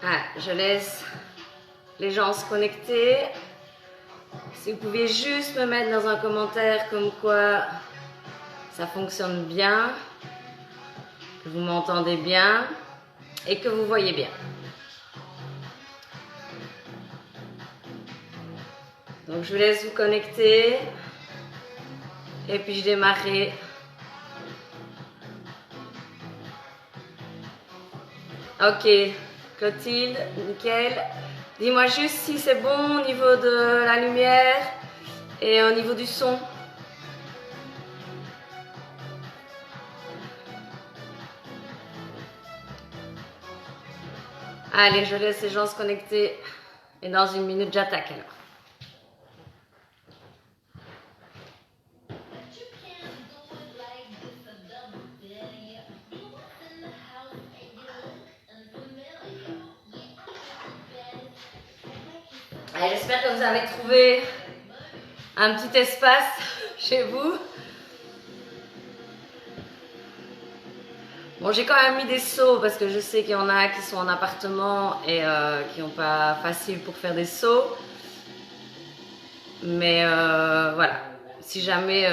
Ah, je laisse les gens se connecter. Si vous pouvez juste me mettre dans un commentaire comme quoi ça fonctionne bien, que vous m'entendez bien et que vous voyez bien. Donc je vous laisse vous connecter et puis je démarrerai. Ok, Clotilde, nickel. Dis-moi juste si c'est bon au niveau de la lumière et au niveau du son. Allez, je laisse les gens se connecter et dans une minute j'attaque alors. Allez, j'espère que vous avez trouvé un petit espace chez vous. Bon, j'ai quand même mis des seaux parce que je sais qu'il y en a qui sont en appartement et qui n'ont pas facile pour faire des seaux. Mais voilà, si jamais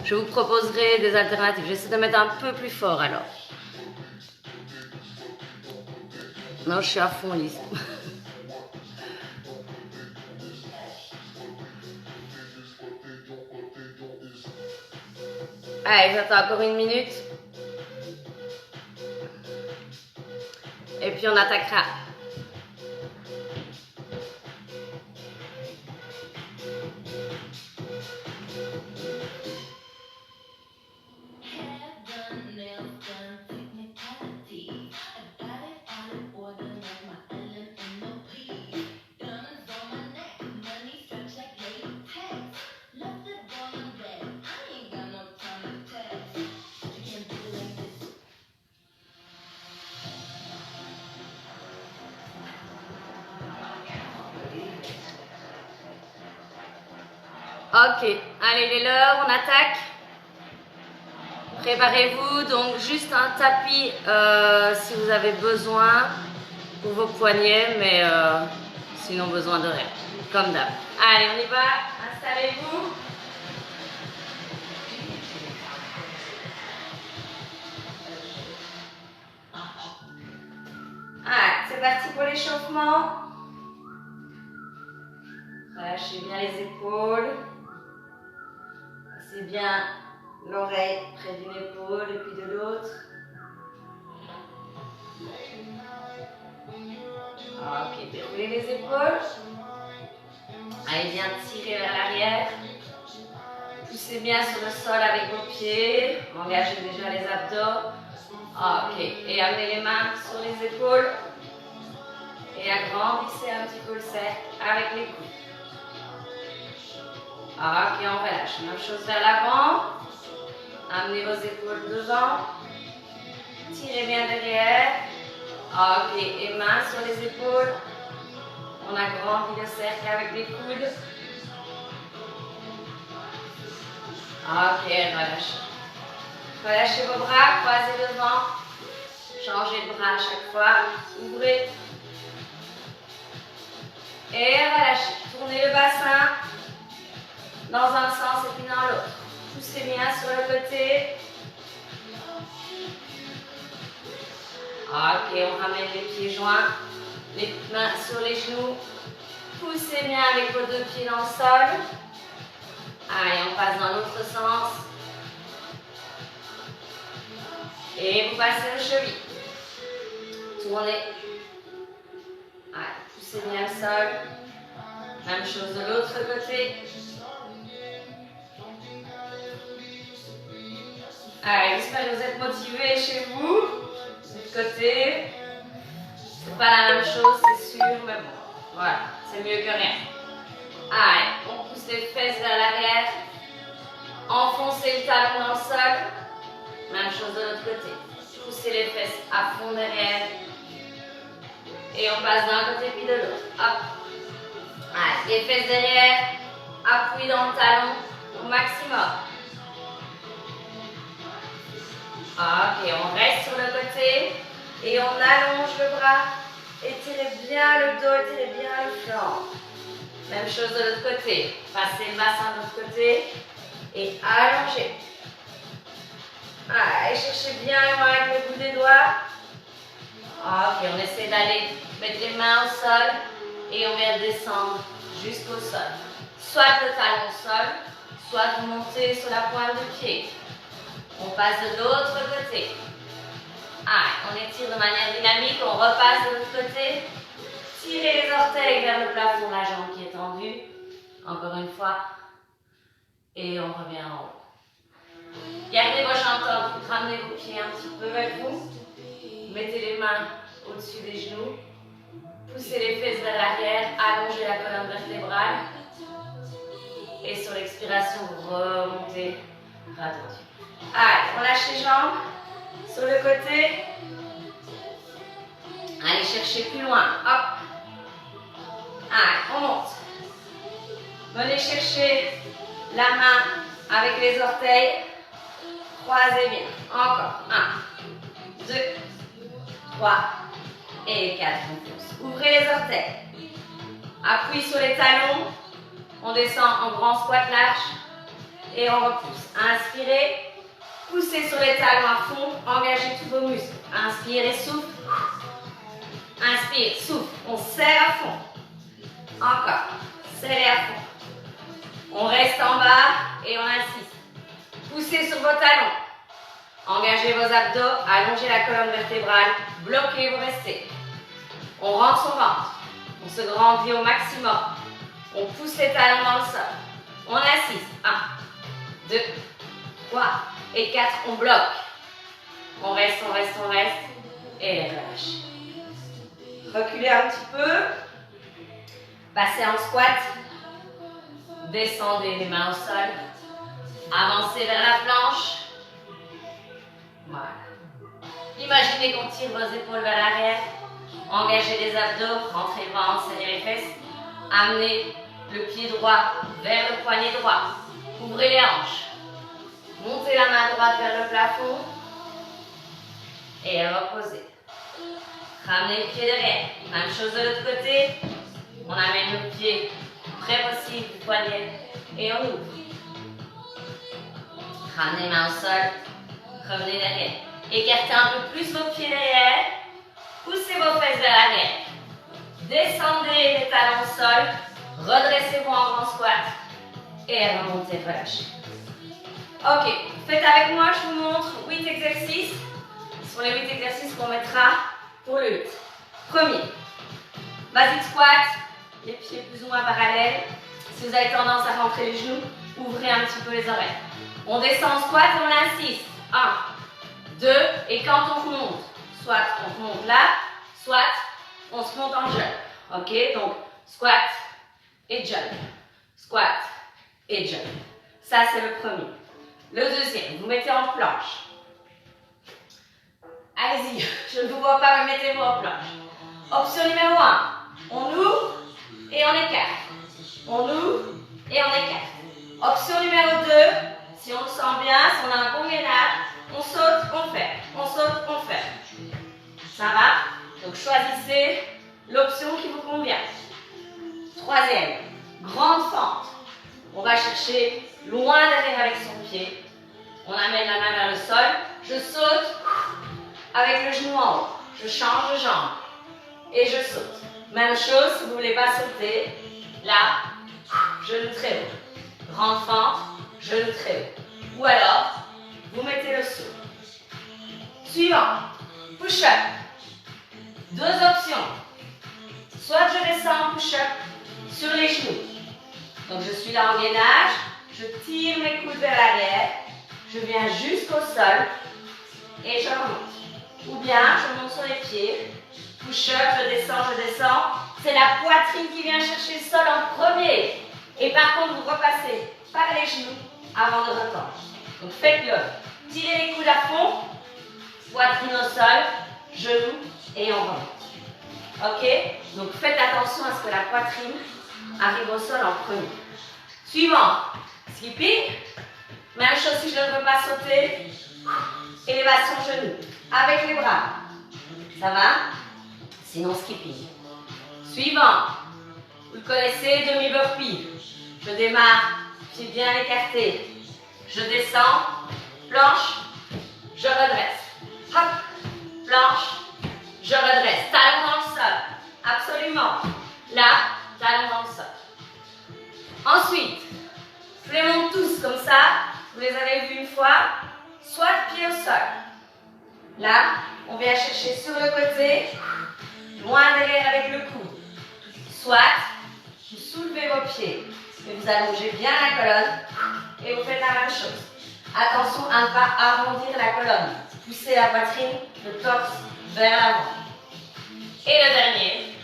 je vous proposerai des alternatives. J'essaie de mettre un peu plus fort alors. Non, je suis à fond lisse. Allez, j'attends encore une minute. Et puis on attaquera. Ok, allez, il est l'heure, on attaque. Préparez-vous, donc juste un tapis si vous avez besoin pour vos poignets, mais sinon besoin de rien, comme d'hab. Allez, on y va, installez-vous. Allez, c'est parti pour l'échauffement. Relâchez bien les épaules. C'est bien l'oreille près d'une épaule et puis de l'autre. Ok, déroulez les épaules. Allez bien tirer vers l'arrière. Poussez bien sur le sol avec vos pieds. Engagez déjà les abdos. Ok, et amenez les mains sur les épaules. Et agrandissez un petit peu le cercle avec les coudes. Ok, on relâche. Même chose vers l'avant. Amenez vos épaules devant. Tirez bien derrière. Ok, et mains sur les épaules. On agrandit le cercle avec les coudes. Ok, relâchez. Relâchez vos bras, croisez devant. Changez de bras à chaque fois. Ouvrez. Et relâchez. Tournez le bassin dans un sens et puis dans l'autre. Poussez bien sur le côté. Ok, on ramène les pieds joints, les mains sur les genoux. Poussez bien avec vos deux pieds dans le sol. Allez, on passe dans l'autre sens. Et vous passez le cheville. Tournez. Allez, poussez bien le sol. Même chose de l'autre côté. Allez, j'espère que vous êtes motivés chez vous. De côté. C'est pas la même chose, c'est sûr, mais bon. Voilà, c'est mieux que rien. Allez, on pousse les fesses vers l'arrière. Enfoncez le talon dans le sol. Même chose de l'autre côté. Poussez les fesses à fond derrière. Et on passe d'un côté puis de l'autre. Hop. Allez, les fesses derrière. Appui dans le talon au maximum. Ok, on reste sur le côté. Et on allonge le bras. Étirez bien le dos, étirez bien le flanc. Même chose de l'autre côté. Passez le bassin de l'autre côté. Et allongez. Allez, cherchez bien loin avec le bout des doigts. Ok, on essaie d'aller mettre les mains au sol. Et on vient descendre jusqu'au sol. Soit le talon au sol, soit vous montez sur la pointe de pied. On passe de l'autre côté. On étire de manière dynamique, on repasse de l'autre côté. Tirez les orteils vers le plafond, la jambe qui est tendue. Encore une fois. Et on revient en haut. Gardez vos jambes tendues, ramenez vos pieds un petit peu vers vous. Mettez les mains au-dessus des genoux. Poussez les fesses vers l'arrière, allongez la colonne vertébrale. Et sur l'expiration, vous remontez, ralentir. Allez, on lâche les jambes. Sur le côté. Allez chercher plus loin. Hop. Allez, on monte. Venez chercher la main avec les orteils. Croisez bien. Encore. 1, 2, 3 et 4. On pousse. Ouvrez les orteils. Appui sur les talons. On descend en grand squat lâche. Et on repousse. Inspirez. Poussez sur les talons à fond, engagez tous vos muscles. Inspire et souffle. Inspire, souffle. On serre à fond. Encore. Serrez à fond. On reste en bas et on insiste. Poussez sur vos talons. Engagez vos abdos, allongez la colonne vertébrale, bloquez, vous restez. On rentre au ventre. On se grandit au maximum. On pousse les talons dans le sol. On insiste. 1, 2, 3. Et 4, on bloque. On reste, on reste, on reste. Et relâche. Reculez un petit peu. Passez en squat. Descendez les mains au sol. Avancez vers la planche. Voilà. Imaginez qu'on tire vos épaules vers l'arrière. Engagez les abdos. Rentrez le ventre, serrez les fesses. Amenez le pied droit vers le poignet droit. Ouvrez les hanches. Montez la main droite vers le plafond. Et reposez. Ramenez le pied derrière. Même chose de l'autre côté. On amène le pied près possible du poignet. Et on ouvre. Ramenez les mains au sol. Revenez derrière. Écartez un peu plus vos pieds derrière. Poussez vos fesses vers l'arrière. Descendez les talons au sol. Redressez-vous en grand squat. Et remontez, relâchez. Ok, faites avec moi, je vous montre 8 exercices. Ce sont les 8 exercices qu'on mettra pour le 8. Premier, basic squat, les pieds plus ou moins parallèles. Si vous avez tendance à rentrer les genoux, ouvrez un petit peu les oreilles. On descend en squat et on insiste. 1, 2, et quand on remonte, soit on remonte là, soit on se monte en jump. Ok, donc squat et jump. Squat et jump. Ça, c'est le premier. Le deuxième, vous mettez en planche. Allez-y, je ne vous vois pas, mais mettez-vous en planche. Option numéro 1, on ouvre et on écarte. On ouvre et on écarte. Option numéro 2, si on le sent bien, si on a un bon gainage, on saute, on ferme. On saute, on ferme. Ça va? Donc choisissez l'option qui vous convient. Troisième, grande fente. On va chercher loin derrière avec son pied. On amène la main vers le sol. Je saute avec le genou en haut. Je change de jambe. Et je saute. Même chose, si vous ne voulez pas sauter. Là, genou très haut. Grande fente, genou très haut. Ou alors, vous mettez le saut. Suivant. Push-up. Deux options. Soit je descends en push-up sur les genoux. Donc je suis là en gainage. Je tire mes coudes vers l'arrière. Je viens jusqu'au sol. Et je remonte. Ou bien je monte sur les pieds. Push-up, je descends. C'est la poitrine qui vient chercher le sol en premier. Et par contre, vous repassez par les genoux avant de retendre. Donc faites-le. Tirez les coudes à fond. Poitrine au sol. Genoux. Et on remonte. Ok? Donc faites attention à ce que la poitrine arrive au sol en premier. Suivant. Skipping. Même chose si je ne veux pas sauter. Élévation genou. Avec les bras. Ça va? Sinon, skipping. Suivant. Vous le connaissez, demi-burpee. Je démarre, pied bien écarté. Je descends, planche, je redresse. Hop, planche, je redresse. Talon dans le sol. Absolument. Là, talon dans le sol. Ensuite, je les monte tous comme ça. Vous les avez vus une fois. Soit pied au sol. Là, on vient chercher sur le côté, loin derrière avec le coude. Soit, vous soulevez vos pieds et vous allongez bien la colonne et vous faites la même chose. Attention à ne pas arrondir la colonne. Poussez la poitrine, le torse vers l'avant. Et le dernier,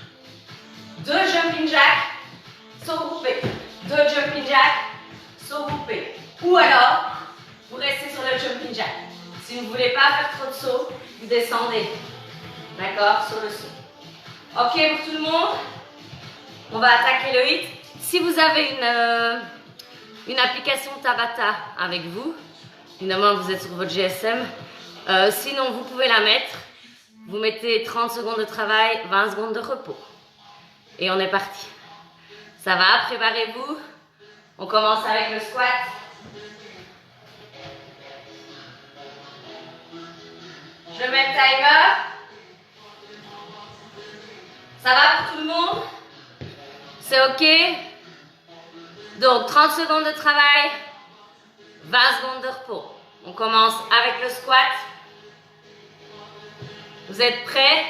2 jumping jacks regroupés. 2 jumping jacks regroupés. Ou alors, vous restez sur le jumping jack. Si vous ne voulez pas faire trop de sauts, vous descendez. D'accord? Sur le saut. Ok pour tout le monde? On va attaquer le HIIT. Si vous avez une application Tabata avec vous, évidemment vous êtes sur votre GSM, sinon vous pouvez la mettre. Vous mettez 30 secondes de travail, 20 secondes de repos. Et on est parti. Ça va? Préparez-vous. On commence avec le squat. Je mets le timer. Ça va pour tout le monde? C'est ok? Donc 30 secondes de travail, 20 secondes de repos. On commence avec le squat. Vous êtes prêts?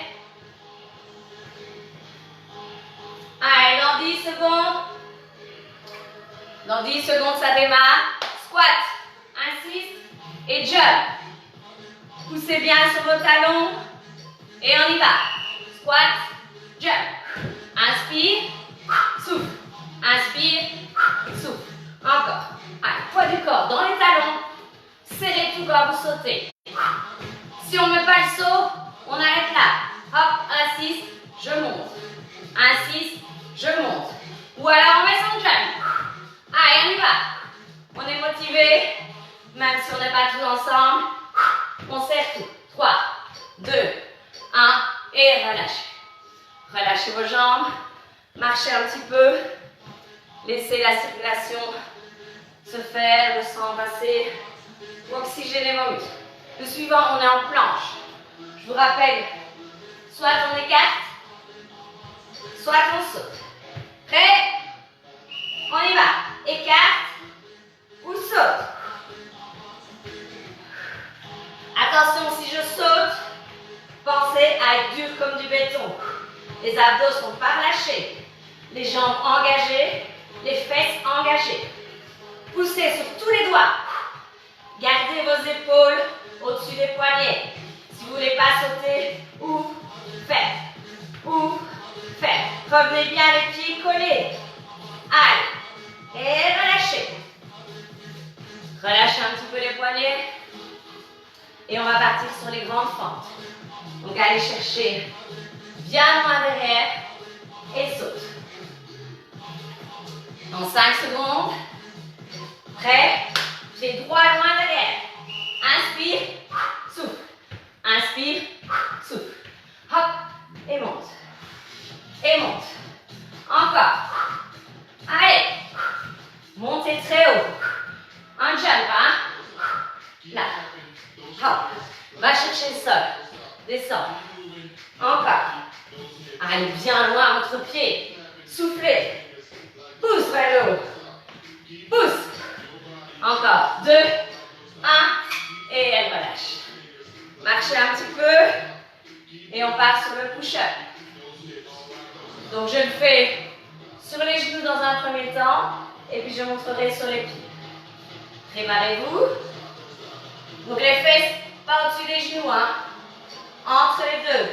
Allez, dans 10 secondes. Dans 10 secondes, ça démarre. Squat, insiste et jump. Poussez bien sur vos talons et on y va. Squat, jump. Inspire, souffle. Inspire, souffle. Encore. Allez, poids du corps dans les talons. Serrez tout quand vous sautez. Si on ne met pas le saut, on arrête là. Hop, insiste, je monte. Insiste, je monte. Ou alors on met son jump. Allez, on y va. On est motivé, même si on n'est pas tous ensemble. On serre tout. 3, 2, 1 et relâchez. Relâchez vos jambes. Marchez un petit peu. Laissez la circulation se faire, le sang passer. Oxygénez vos muscles. Le suivant, on est en planche. Je vous rappelle, soit on écarte, soit on saute. Prêt? On y va. Écarte ou saute. Attention, si je saute, pensez à être dur comme du béton. Les abdos sont pas relâchés. Les jambes engagées, les fesses engagées. Poussez sur tous les doigts. Gardez vos épaules au-dessus des poignets. Si vous ne voulez pas sauter, ou faites. Ou faites. Revenez bien les pieds collés. Allez. Et relâchez. Relâchez un petit peu les poignets. Et on va partir sur les grandes fentes. Donc allez chercher bien loin derrière et saute. Dans 5 secondes. Prêt? Pied droit loin derrière. Inspire, souffle. Inspire, souffle. Hop, et monte. Et monte. Encore. Allez. Montez très haut. Un jump, hein? Là. Hop. Va chercher le sol. Descends. Encore. Allez bien loin entre pieds. Soufflez. Pousse vers le haut. Pousse. Encore. 2, 1. Et elle relâche. Marchez un petit peu. Et on part sur le push-up. Donc je le fais sur les genoux dans un premier temps. Et puis je montrerai sur les pieds. Préparez-vous. Donc les fesses pas au-dessus des genoux. Hein. Entre les deux.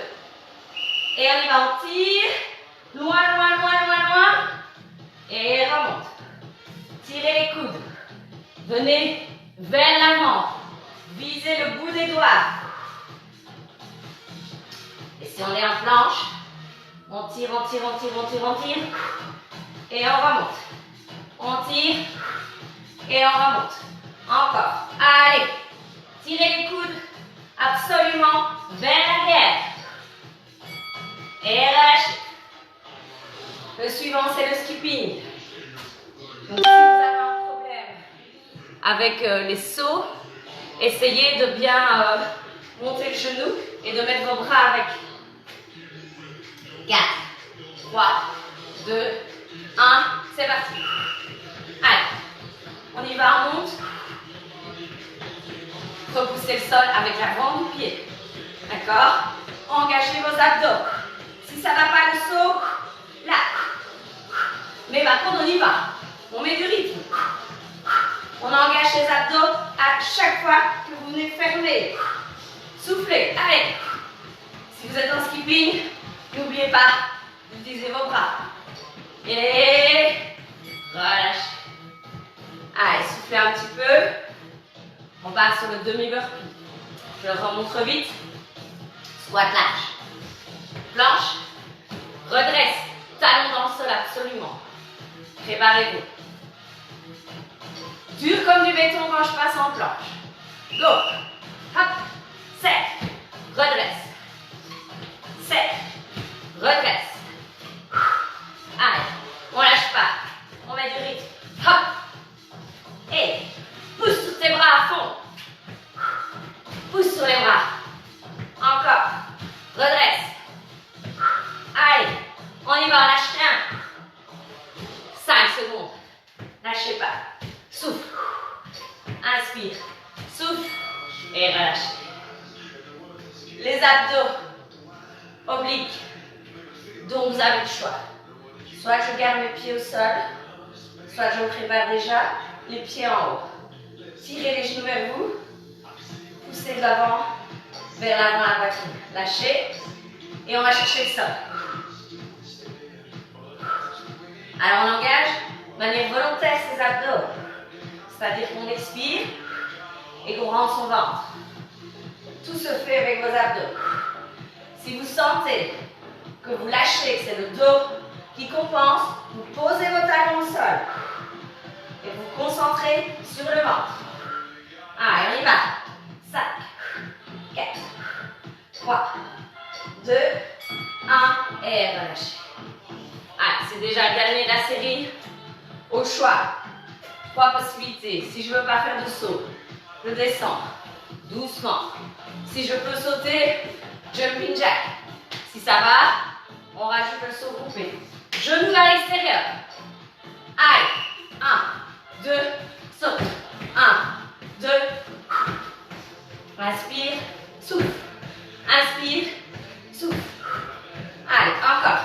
Et on y va. On tire. Loin, loin, loin, loin, loin. Et remonte. Tirez les coudes. Venez vers l'avant. Visez le bout des doigts. Et si on est en planche, on tire, on tire, on tire, on tire, on tire. Et on remonte. On tire. Et on remonte. Encore. Allez. Tirez les coudes absolument vers l'arrière. Et relâchez. Le suivant, c'est le skipping. Donc, si vous avez un problème avec les sauts, essayez de bien monter le genou et de mettre vos bras avec. 4, 3, 2, 1, c'est parti. Allez, on y va, on monte. Repoussez le sol avec l'avant du pied. D'accord? Engagez vos abdos. Si ça ne va pas le saut, là. Mais par contre, on y va. On met du rythme. On engage les abdos à chaque fois que vous venez fermer. Soufflez. Allez. Si vous êtes en skipping, n'oubliez pas d'utiliser vos bras. Et relâchez. Allez, soufflez un petit peu. On part sur le demi-burpee. Je le remontre vite. Squat large. Planche. Redresse. Talon dans le sol, absolument. Préparez-vous. Dur comme du béton quand je passe en planche. Go. Hop. Sec. Redresse. Sec. Redresse. Allez. On lâche pas. On met du rythme. Hop. Et pousse tous tes bras à fond. Pousse sur les bras. Encore. Redresse. Allez. On y va, on lâche rien. 5 secondes. Lâchez pas. Souffle. Inspire. Souffle. Et relâchez. Les abdos obliques. Donc vous avez le choix. Soit je garde mes pieds au sol, soit je me prépare déjà les pieds en haut. Tirez les genoux vers vous. Poussez de l'avant vers l'avant la poitrine. Lâchez. Et on va chercher le sol. Alors on engage de manière volontaire ses abdos. C'est-à-dire qu'on expire et qu'on rentre son ventre. Tout se fait avec vos abdos. Si vous sentez que vous lâchez, que c'est le dos qui compense, vous posez vos talons au sol. Et vous vous concentrez sur le ventre. Allez, on y va. 5, 4, 3, 2, 1 et relâchez. Allez, c'est déjà gagné la série. Au choix, 3 possibilités. Si je ne veux pas faire de saut, je descends doucement. Si je peux sauter, jumping jack. Si ça va, on rajoute le saut groupé. Genoux à l'extérieur. Allez, 1, 2, saute. 1, 2, inspire, souffle. Inspire, souffle. Allez, encore.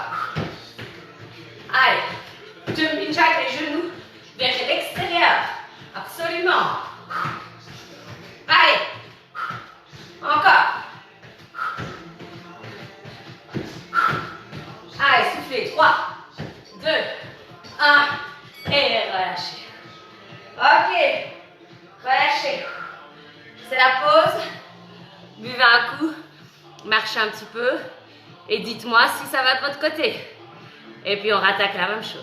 Allez, jumping jack, les genoux vers l'extérieur. Absolument. Allez, encore. Allez, soufflez. 3, 2, 1 et relâchez. Ok, relâchez. C'est la pause. Buvez un coup, marchez un petit peu et dites-moi si ça va de votre côté. Et puis on rattaque la même chose.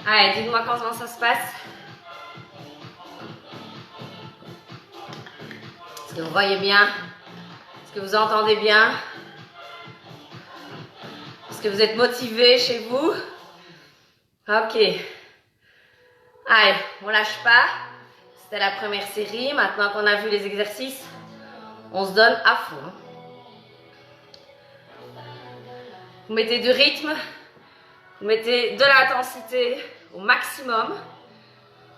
Allez, dites-moi comment ça se passe. Est-ce que vous voyez bien? Est-ce que vous entendez bien? Est-ce que vous êtes motivé chez vous? Ok. Allez, on lâche pas. C'était la première série. Maintenant qu'on a vu les exercices, on se donne à fond. Vous mettez du rythme. Vous mettez de l'intensité au maximum.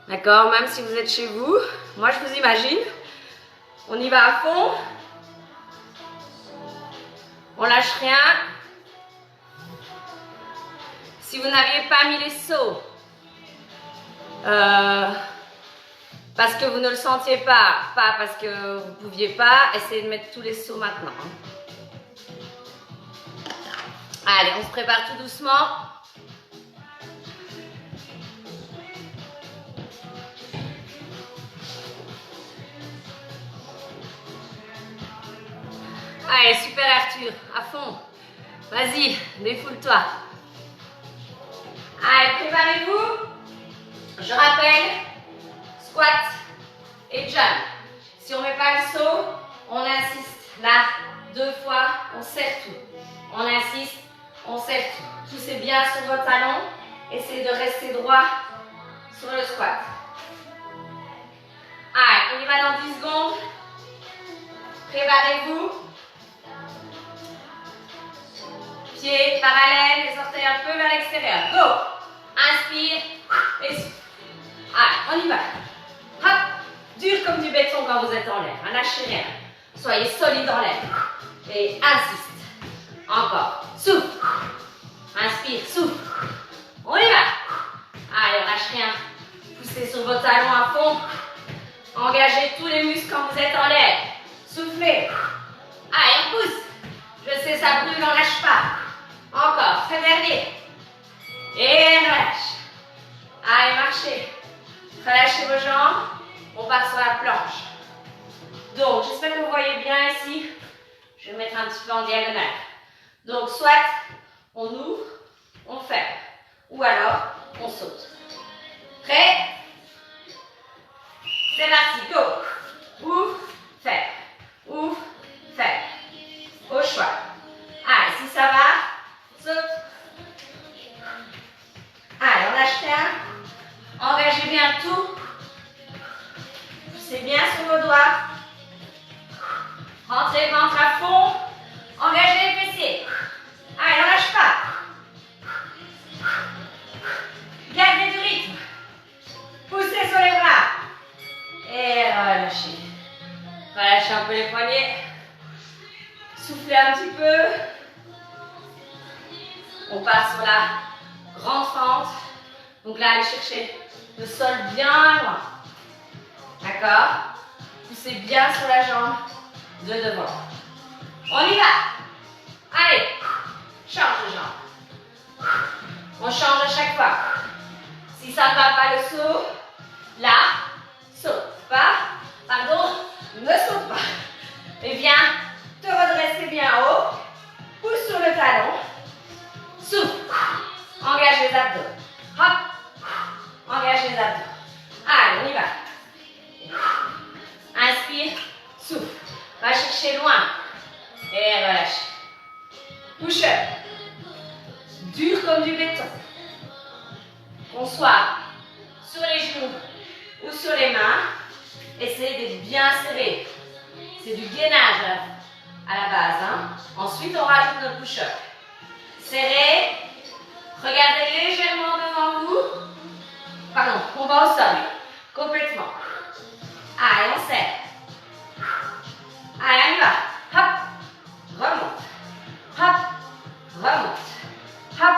D'accord? Même si vous êtes chez vous. Moi, je vous imagine. On y va à fond. On lâche rien. Si vous n'aviez pas mis les sauts, parce que vous ne le sentiez pas parce que vous ne pouviez pas, essayez de mettre tous les sauts maintenant. Allez, on se prépare tout doucement. Allez, super Arthur, à fond. Vas-y, défoule-toi. Allez, préparez-vous. Je rappelle, squat et jump. Si on ne met pas le saut, on insiste. Là, 2 fois, on serre tout. On insiste, on serre tout. Poussez bien sur vos talons. Essayez de rester droit sur le squat. Allez, on y va dans 10 secondes. Préparez-vous. Pieds parallèles, les orteils un peu vers l'extérieur. Go! Inspire et souffle. Allez, on y va. Hop! Dur comme du béton quand vous êtes en l'air. Ne lâchez rien. Soyez solide en l'air. Et insiste. Encore. Souffle. Inspire, souffle. On y va. Allez, on lâche rien. Poussez sur vos talons à fond. Engagez tous les muscles quand vous êtes en l'air. Soufflez. Allez, on pousse. Je sais, ça brûle, on lâche pas. Encore, très dernier. Et relâche. Allez, marchez. Relâchez vos jambes. On part sur la planche. Donc, j'espère que vous voyez bien ici. Je vais mettre un petit peu en diagonale. Donc, soit on ouvre, on ferme. Ou alors, on saute. Prêt? C'est parti, go. Ouvre, ferme. Ouvre, ferme. Au choix. Allez, si ça va, saute. Allez, on lâche rien. Engagez bien tout. Poussez bien sur vos doigts. Rentrez le ventre à fond. Engagez les fessiers. Allez, on lâche pas. Gardez du rythme. Poussez sur les bras. Et relâchez. Relâchez un peu les poignets. Soufflez un petit peu. On part sur la grande fente. Donc là, allez chercher le sol bien loin. D'accord? Poussez bien sur la jambe de devant. On y va. Allez, change de jambe. On change à chaque fois. Si ça ne va pas le saut, là, saute pas. Pardon, ne saute pas. Et viens te redresser bien haut. Pousse sur le talon. Souffle. Engage les abdos. Hop. Engage les abdos. Allez, on y va. Inspire, souffle. Va chercher loin. Et relâche. Push-up. Dur comme du béton. Qu'on soit sur les genoux ou sur les mains, essayez d'être bien serré. C'est du gainage à la base. Hein. Ensuite, on rajoute notre push-up. Serré. Regardez légèrement devant vous. Pardon, on va au sol. Complètement. Allez, on serre. Allez, on y va. Hop. Remonte. Hop. Remonte. Hop.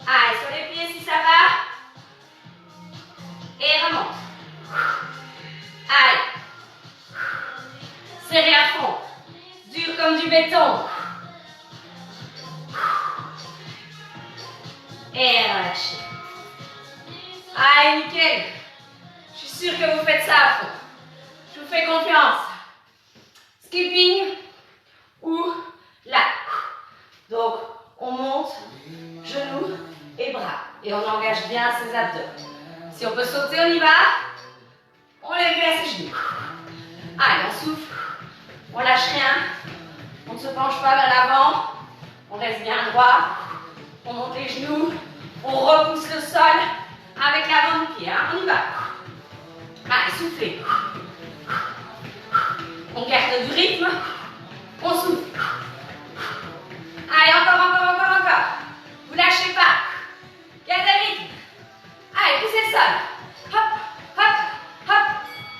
Allez, sur les pieds si ça va. Et remonte. Allez. Serrez à fond. Dur comme du béton. Et relâchez. Allez, nickel. Je suis sûre que vous faites ça à fond. Je vous fais confiance. Skipping ou là. Donc, on monte, genoux et bras. Et on engage bien ses abdos. Si on peut sauter, on y va. On lève bien ses genoux. Allez, on souffle. On lâche rien. On ne se penche pas vers l'avant. On reste bien droit. On monte les genoux. On repousse le sol avec l'avant du pied. Hein. On y va. Allez, soufflez. On garde du rythme. On souffle. Allez, encore. Vous lâchez pas. Gardez le rythme. Allez, poussez le sol. Hop, hop, hop.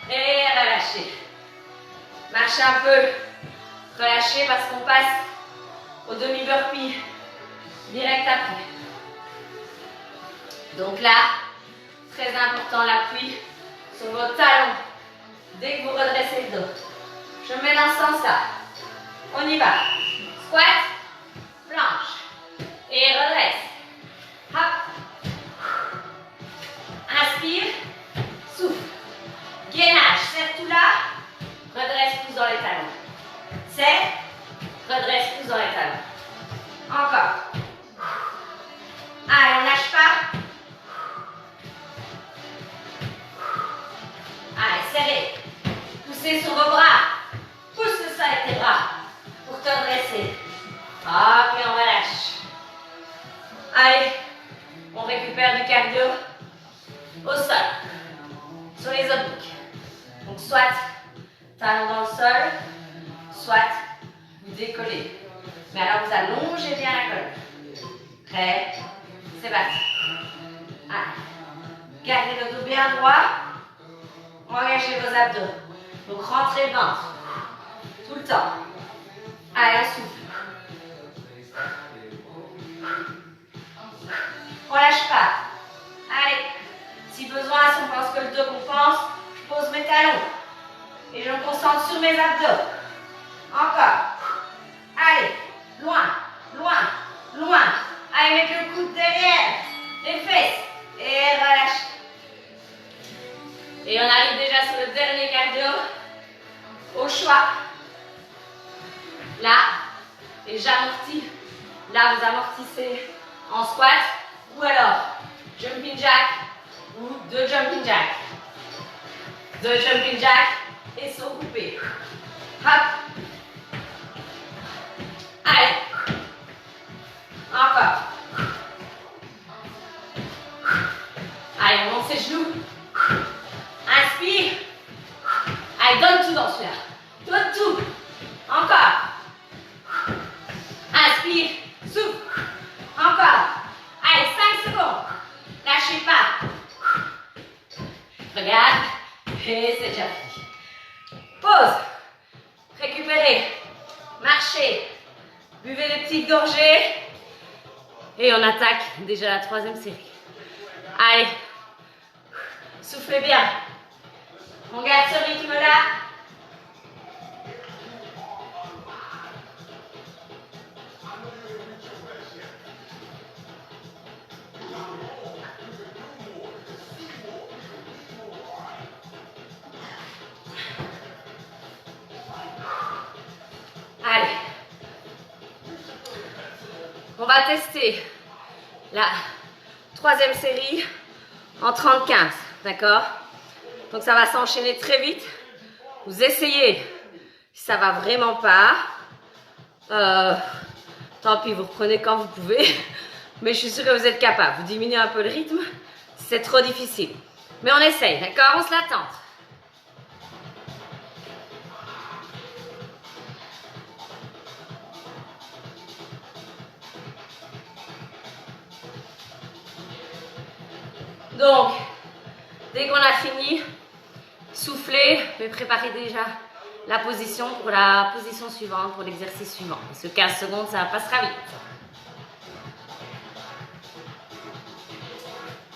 Et relâchez. Marchez un peu. Relâchez parce qu'on passe au demi-burpee direct après. Donc là, très important l'appui sur vos talons dès que vous redressez le dos. Je me mets dans ce sens-là. On y va. Squat, planche. Et redresse. Hop. Inspire, souffle. Gainage, serre tout là. Redresse, pousse dans les talons. Serre, tous dans les talons. Encore. Allez, on lâche pas. Allez, serrez. Poussez sur vos bras. Pousse le sol avec tes bras pour te redresser. Ok, on relâche. Allez, on récupère du cardio au sol, sur les obliques. Donc soit talons dans le sol, soit vous décollez. Mais alors vous allongez bien la colonne. Prêt? C'est parti. Allez. Gardez le dos bien droit. Engagez vos abdos. Donc rentrez le ventre. Tout le temps. Allez, on souffle. On lâche pas. Allez. Si besoin, si on pense que le dos compense, je pose mes talons. Et je me concentre sur mes abdos. Encore. Allez. Loin, loin, loin. Allez, mettre le coude derrière les fesses. Et relâche. Et on arrive déjà sur le dernier cardio. Au choix. Là, et j'amortis. Là, vous amortissez en squat. Ou alors, jumping jack. Ou 2 jumping jack. 2 jumping jack. Et saut coupé. Hop. Allez. Encore. Allez, on monte ses genoux. Inspire. Allez, donne tout dans celui-là. Donne tout. Encore. Inspire. Souffle. Encore. Allez, 5 secondes. Lâchez pas. Regarde. Et c'est déjà fini. Pause. Récupérez. Marchez. Buvez des petites gorgées. Et on attaque déjà la 3e série. Allez. Soufflez bien. On garde ce rythme-là. Allez. On va tester la 3e série en 30-15, d'accord? Donc ça va s'enchaîner très vite. Vous essayez, si ça va vraiment pas, tant pis, vous reprenez quand vous pouvez, mais je suis sûre que vous êtes capable. Vous diminuez un peu le rythme, si c'est trop difficile. Mais on essaye, d'accord? On se la tente. Donc, dès qu'on a fini, soufflez, mais préparez déjà la position pour la position suivante, pour l'exercice suivant. Parce que 15 secondes, ça passera vite.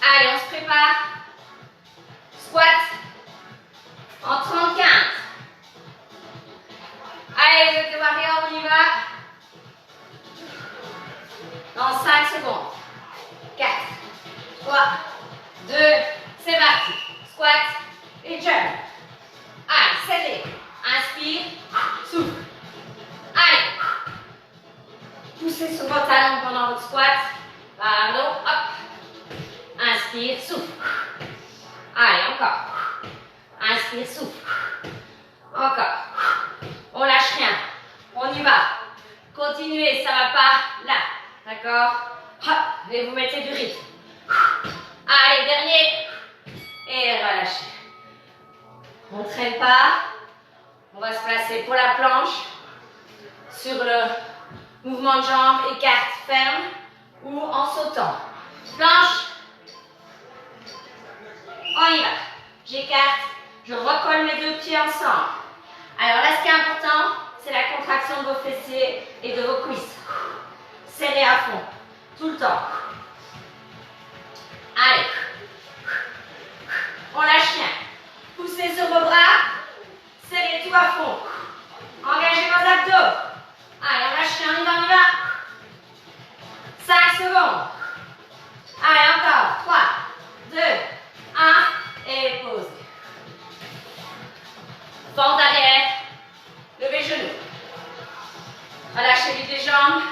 Allez, on se prépare. Squat en 30-15. Allez, vous êtes des warriors, on y va. Dans 5 secondes. 4, 3, 2, c'est parti. Squat et jump. Allez, serrez. Inspire, souffle. Allez. Poussez sur vos talons pendant votre squat. Pardon, hop. Inspire, souffle. Allez, encore. Inspire, souffle. Encore. On lâche rien. On y va. Continuez, ça va pas là. D'accord? Hop, et vous mettez du rythme. Allez, dernier. Et relâchez. On ne traîne pas. On va se placer pour la planche. Sur le mouvement de jambe, écarte, ferme. Ou en sautant. Planche. On y va. J'écarte. Je recolle mes 2 pieds ensemble. Alors là, ce qui est important, c'est la contraction de vos fessiers et de vos cuisses. Serrez à fond. Tout le temps. Allez. On lâche rien. Poussez sur vos bras. Serrez tout à fond. Engagez vos abdos. Allez, on lâche rien. On y va. 5 secondes. Allez, encore. 3, 2, 1. Et pause. Fente arrière. Levez les genoux. Relâchez vite les jambes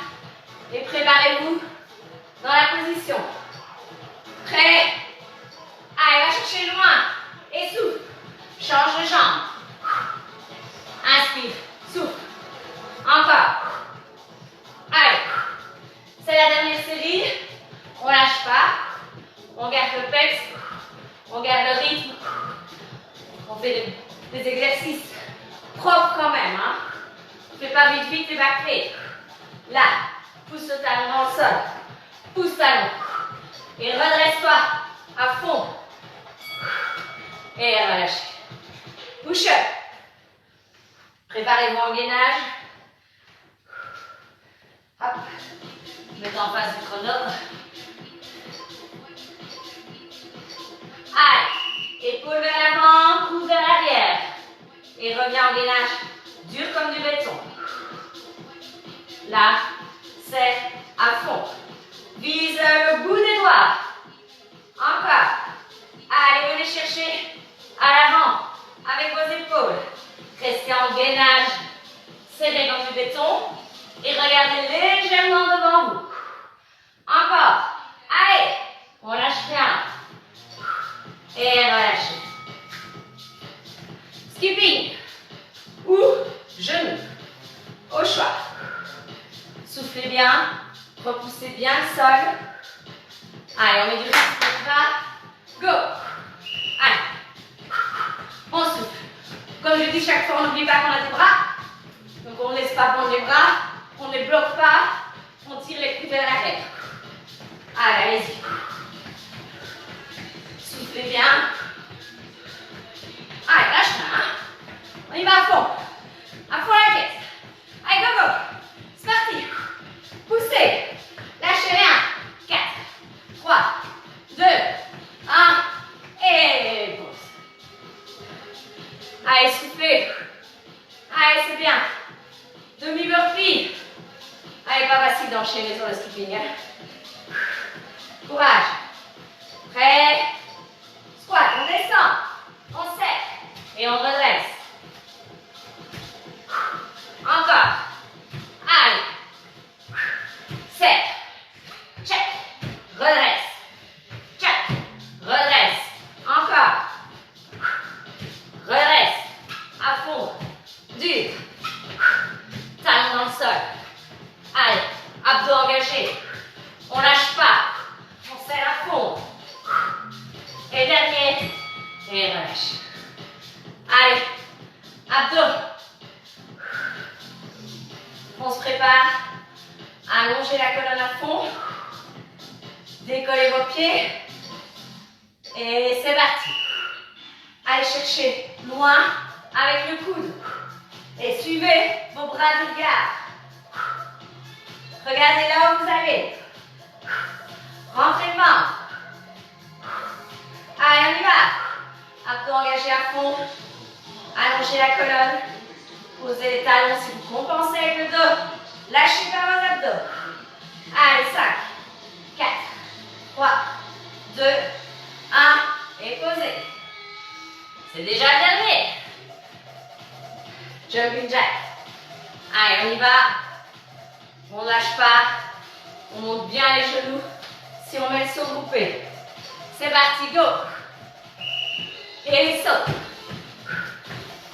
et préparez-vous dans la position. Prêt? Allez, va chercher loin. Et souffle. Change de jambe. Inspire. Souffle. Encore. Allez. C'est la dernière série. On lâche pas. On garde le pex. On garde le rythme. On fait des exercices propres quand même. Hein. On ne fait pas vite vite et bâclé. Là, pousse le talon dans le sol. Pousse talon. Et redresse-toi à fond. Et relâchez. Push up. Préparez-vous en gainage. Hop. Mettez en face du chrono. Allez. Épaule vers l'avant, coude vers l'arrière. Et reviens en gainage. Dur comme du béton. Là, c'est à fond. Vise le bout des doigts. Encore. Allez, venez chercher à l'avant avec vos épaules. Restez en gainage. Serrez comme du béton. Et regardez légèrement devant vous. Encore. Allez. On lâche rien. Et relâchez. Skipping. Ou genou. Au choix. Soufflez bien. Repoussez bien le sol. Allez, on met du rythme. Go. Allez. On souffle. Comme je dis chaque fois, on n'oublie pas qu'on a des bras. Donc on ne laisse pas prendre les bras. On ne les bloque pas. On tire les coudes vers la tête. Allez, allez-y. Soufflez bien. Allez, lâche pas. Hein. On y va à fond. À fond la caisse. Allez, go, go. C'est parti. Poussez. Lâchez rien. 4, 3, 2, 1. Et pause. Allez, soufflez. Allez, c'est bien. Demi-burpee. Allez, pas facile d'enchaîner sur le skipping. Hein. Courage. Prêt. Squat, on descend. On serre. Et on redresse. Encore. Allez. Serre. Check. Redresse. Check. Redresse. Encore. Redresse. À fond. Dur. Talon dans le sol. Allez. Abdos engagés. On lâche pas. On serre à fond. Et dernier. Et relâche. Allez. Abdos. On se prépare à allonger la colonne à fond. Décollez vos pieds. Et c'est parti. Allez chercher loin avec le coude. Et suivez vos bras du regard. Regardez là où vous allez. Rentrez le ventre. Allez, on y va. Abdos engagés à fond. Allongez la colonne. Posez les talons si vous compensez avec le dos. Lâchez pas vos abdos. Allez, 5, 4, 3, 2, 1. Et posez. C'est déjà le dernier. Jumping jack. Allez, on y va. On ne lâche pas. On monte bien les genoux. Si on met le saut groupé. C'est parti, go. Et les sauts.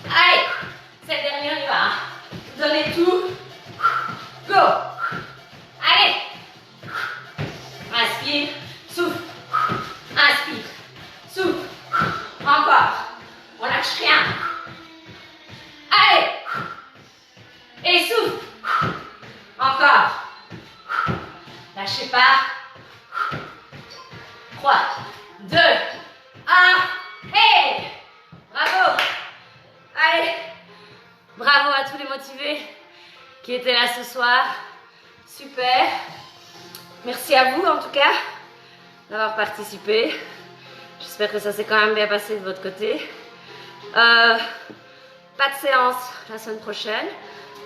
Allez. Cette dernière, on y va. Donnez tout. Go. Allez. Inspire. Souffle. Inspire. Souffle. Encore. On lâche rien. Allez. Et souffle. Encore. Lâchez pas. 3, 2, 1. Hey. Bravo. Allez. Bravo à tous les motivés qui étaient là ce soir. Super. Merci à vous en tout cas d'avoir participé. J'espère que ça s'est quand même bien passé de votre côté. Pas de séance la semaine prochaine.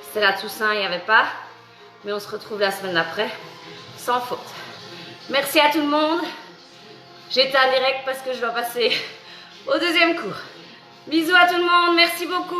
C'était la Toussaint, il n'y avait pas. Mais on se retrouve la semaine d'après, sans faute. Merci à tout le monde. J'étais en direct parce que je dois passer au deuxième cours. Bisous à tout le monde, merci beaucoup.